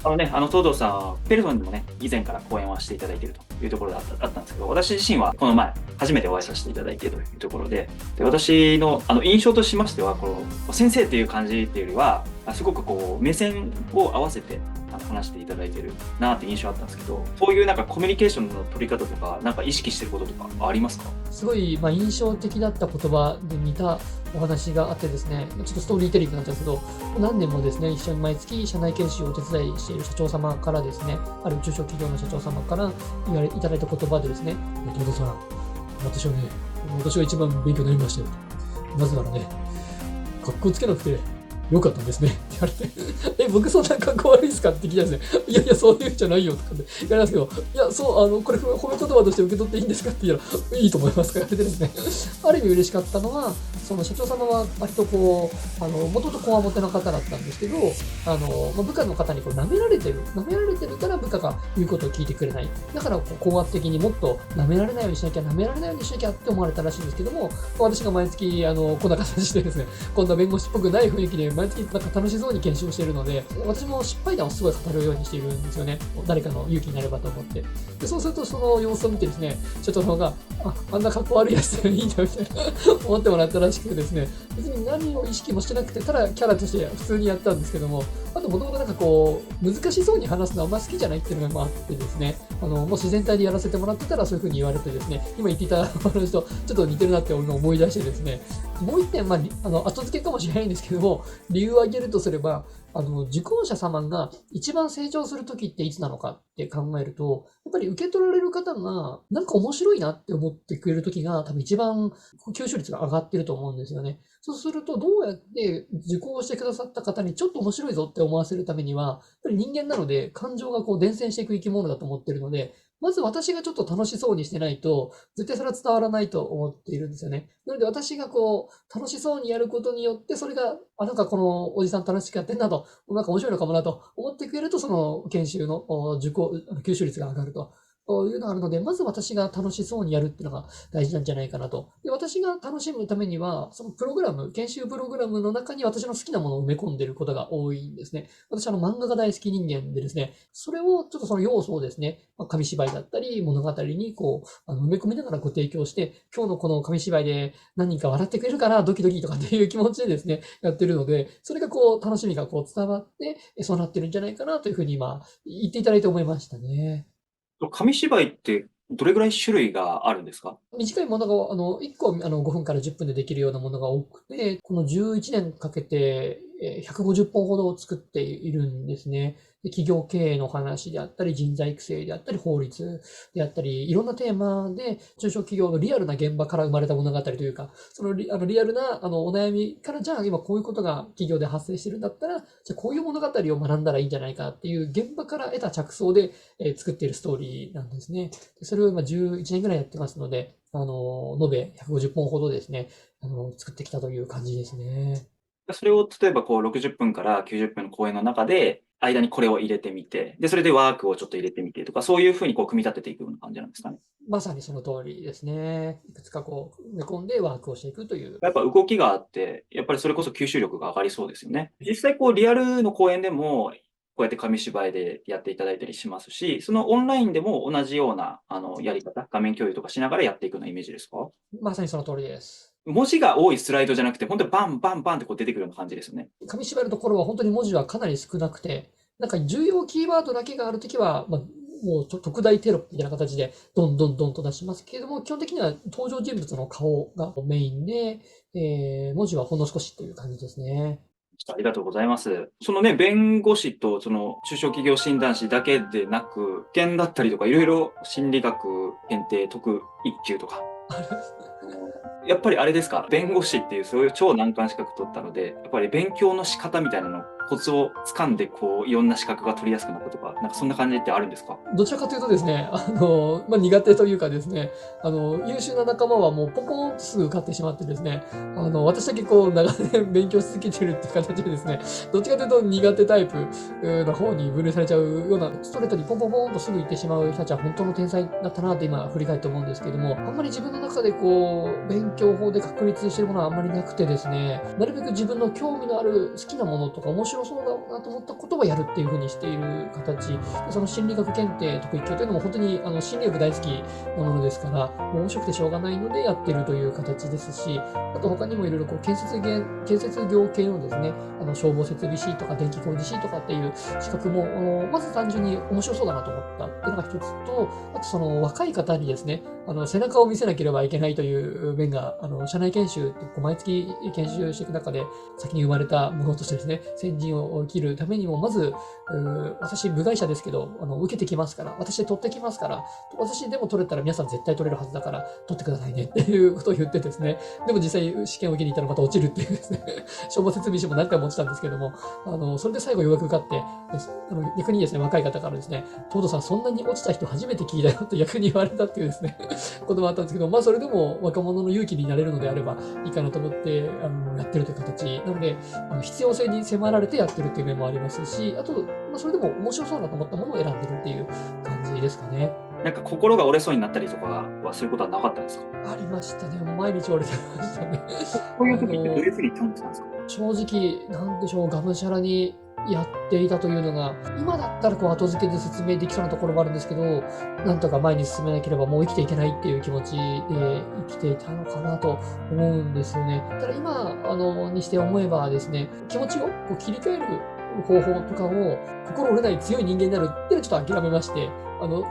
東堂さんは、ペルソンでもね、以前から講演はしていただいているというところがあったんですけど、私自身はこの前、初めてお会いさせていただいているというところで、私の印象としましては、この先生っていう感じっていうよりは、すごくこう、目線を合わせて話していただいてるなって印象あったんですけど、そういうなんかコミュニケーションの取り方とか、なんか意識してることとかありますか？すごい、印象的だった言葉で似たお話があってですね、ちょっとストーリーテリングになっちゃうんですけど、何年もですね、一緒に毎月社内研修をお手伝いしている社長様からですね、ある中小企業の社長様からいただいた言葉でですね、東田さん、私が一番勉強になりましたよ。なぜならね、格好つけなくてよかったんですね。って言われて、僕そんな格好悪いですかって聞いたんですね。いやいや、そういうんじゃないよとかって言われますけど、いや、そう、これ褒め言葉として受け取っていいんですかって言ったら、いいと思いますから言われてですね。ある意味嬉しかったのは、その社長様は割とこう、もともとこわもての方だったんですけど、部下の方にこう舐められてるから部下が言うことを聞いてくれない。だからこう高圧的にもっと舐められないようにしなきゃって思われたらしいんですけども、私が毎月、こんな形でですね、こんな弁護士っぽくない雰囲気で毎月なんか楽しそうに研修をしているので、私も失敗談をすごい語るようにしているんですよね。誰かの勇気になればと思って。で、そうするとその様子を見てですね、社長の方が、あんな格好悪いやつでいいんだみたいな思ってもらったらしくてですね、別に何を意識もしてなくて、ただキャラとして普通にやったんですけども、あともともとなんかこう、難しそうに話すのあんま好きじゃないっていうのがあってですね、もし自然体でやらせてもらってたらそういう風に言われてですね、今言っていた話とちょっと似てるなって思い出してですね、もう一点、後付けかもしれないんですけども、理由を挙げるとすれば、受講者様が一番成長するときっていつなのかって考えると、やっぱり受け取られる方が、なんか面白いなって思ってくれるときが、多分一番吸収率が上がってると思うんですよね。そうすると、どうやって受講してくださった方にちょっと面白いぞって思わせるためには、やっぱり人間なので、感情がこう伝染していく生き物だと思ってるので、まず私がちょっと楽しそうにしてないと、絶対それは伝わらないと思っているんですよね。なので私がこう、楽しそうにやることによって、それが、なんかこのおじさん楽しくやってんなと、なんか面白いのかもなと思ってくれると、その研修の受講、吸収率が上がると。いうのがあるので、まず私が楽しそうにやるっていうのが大事なんじゃないかなと。で、私が楽しむためには、そのプログラム、研修プログラムの中に私の好きなものを埋め込んでいることが多いんですね。私漫画が大好き人間でですね、それをちょっとその要素をですね、紙芝居だったり物語にこう、埋め込みながらご提供して、今日のこの紙芝居で何人か笑ってくれるかな、ドキドキとかっていう気持ちでですね、やってるので、それがこう、楽しみがこう伝わって、そうなってるんじゃないかなというふうに今、言っていただいて思いましたね。紙芝居ってどれぐらい種類があるんですか？短いものが、1個、5分から10分でできるようなものが多くて、この11年かけて、150本ほどを作っているんですね。で、企業経営の話であったり、人材育成であったり、法律であったり、いろんなテーマで、中小企業のリアルな現場から生まれた物語というか、そのリアルな、お悩みから、じゃあ今こういうことが企業で発生してるんだったら、じゃあこういう物語を学んだらいいんじゃないかっていう現場から得た着想で、作っているストーリーなんですね。それを今11年ぐらいやってますので、延べ150本ほどですね、作ってきたという感じですね。それを例えばこう60分から90分の講演の中で、間にこれを入れてみて、で、それでワークをちょっと入れてみてとか、そういうふうにこう組み立てていくような感じなんですかね。まさにその通りですね。いくつかこう、埋め込んでワークをしていくという。やっぱ動きがあって、やっぱりそれこそ吸収力が上がりそうですよね。実際こうリアルの講演でも、こうやって紙芝居でやっていただいたりしますし、そのオンラインでも同じようなやり方、画面共有とかしながらやっていくようなイメージですか？まさにその通りです。文字が多いスライドじゃなくて、本当にバンバンバンってこう出てくるような感じですよね。紙芝居のところは本当に文字はかなり少なくて、なんか重要キーワードだけがあるときは、もう特大テロップみたいな形で、どんどんどんと出しますけれども、基本的には登場人物の顔がメインで、文字はほんの少しという感じですね。ありがとうございます。そのね、弁護士とその中小企業診断士だけでなく、保険だったりとか、いろいろ心理学検定特一級とか、やっぱりあれですか、弁護士っていうそういう超難関資格取ったので、やっぱり勉強の仕方みたいなの、コツを掴んで、こう、いろんな資格が取りやすくなったとか、なんかそんな感じってあるんですか？どちらかというとですね、苦手というかですね、優秀な仲間はもうポコーンとすぐ受かってしまってですね、私だけこう長年勉強し続けてるっていう形でですね、どっちかというと苦手タイプの方に分類されちゃうような、ストレートにポンポンポンとすぐ行ってしまう人たちは本当の天才だったなって今振り返って思うんですけれども、あんまり自分の中でこう、勉強法で確立してるものはあんまりなくてですね、なるべく自分の興味のある好きなものとか面白白そうだなと思ったことはやるっていうふうにしている形で、その心理学検定特1級というのも本当に心理学大好きなものですから、もう面白くてしょうがないのでやってるという形ですし、あと他にもいろいろ建設業系のですね、消防設備士とか電気工事士とかっていう資格も、まず単純に面白そうだなと思ったっていうのが一つと、あとその若い方にですね、背中を見せなければいけないという面が、社内研修って毎月研修していく中で、先に生まれたものとしてですね、先陣を切るためにも、まず、私、部外者ですけど、受けてきますから、私で取ってきますから、私でも取れたら皆さん絶対取れるはずだから、取ってくださいねっていうことを言ってですね、でも実際試験を受けに行ったらまた落ちるっていうですね、消防設備士も何回も落ちたんですけども、それで最後ようやく受かって、逆にですね、若い方からですね、東堂さんそんなに落ちた人初めて聞いたよって逆に言われたっていうですね、こともあったんですけど、まあそれでも若者の勇気になれるのであればいいかなと思って、やってるという形なので、必要性に迫られてやってるっていう面もありますし、あと、まあそれでも面白そうだと思ったものを選んでるっていう感じですかね。なんか心が折れそうになったりとかはそういうことはなかったんですか？ありましたね。毎日折れてましたね。こういう時ってどういうふうに感じたんですか？正直、なんでしょう、がむしゃらにやっていたというのが、今だったらこう後付けで説明できそうなところもあるんですけど、なんとか前に進めなければもう生きていけないっていう気持ちで生きていたのかなと思うんですよね。ただ今、にして思えばですね、気持ちをこう切り替える方法とかを心折れない強い人間になるっていうのはちょっと諦めまして、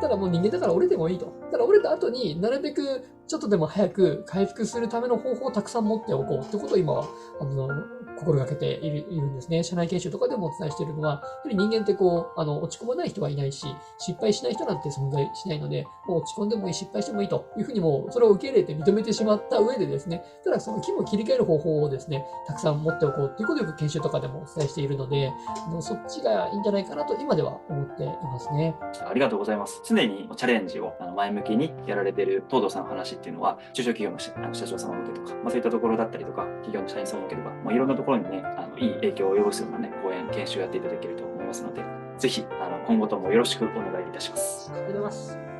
ただもう人間だから折れてもいいと。ただ折れた後になるべくちょっとでも早く回復するための方法をたくさん持っておこうってことを今は、心がけているんですね。社内研修とかでもお伝えしているのは、やはり人間ってこう、落ち込まない人はいないし、失敗しない人なんて存在しないので、もう落ち込んでもいい、失敗してもいいというふうにもう、それを受け入れて認めてしまった上でですね、ただその気分を切り替える方法をですね、たくさん持っておこうっていうことをよく研修とかでもお伝えしているので、そっちがいいんじゃないかなと今では思っていますね。ありがとうございます。常にチャレンジを前向きにやられている東堂さんの話っていうのは、中小企業の社長様向けとか、そういったところだったりとか、企業の社員さん向けとか、いろんなところにね、いい影響を及ぼすようなね、講演、研修をやっていただけると思いますので、ぜひ、今後ともよろしくお願いいたします。ありがとうございます。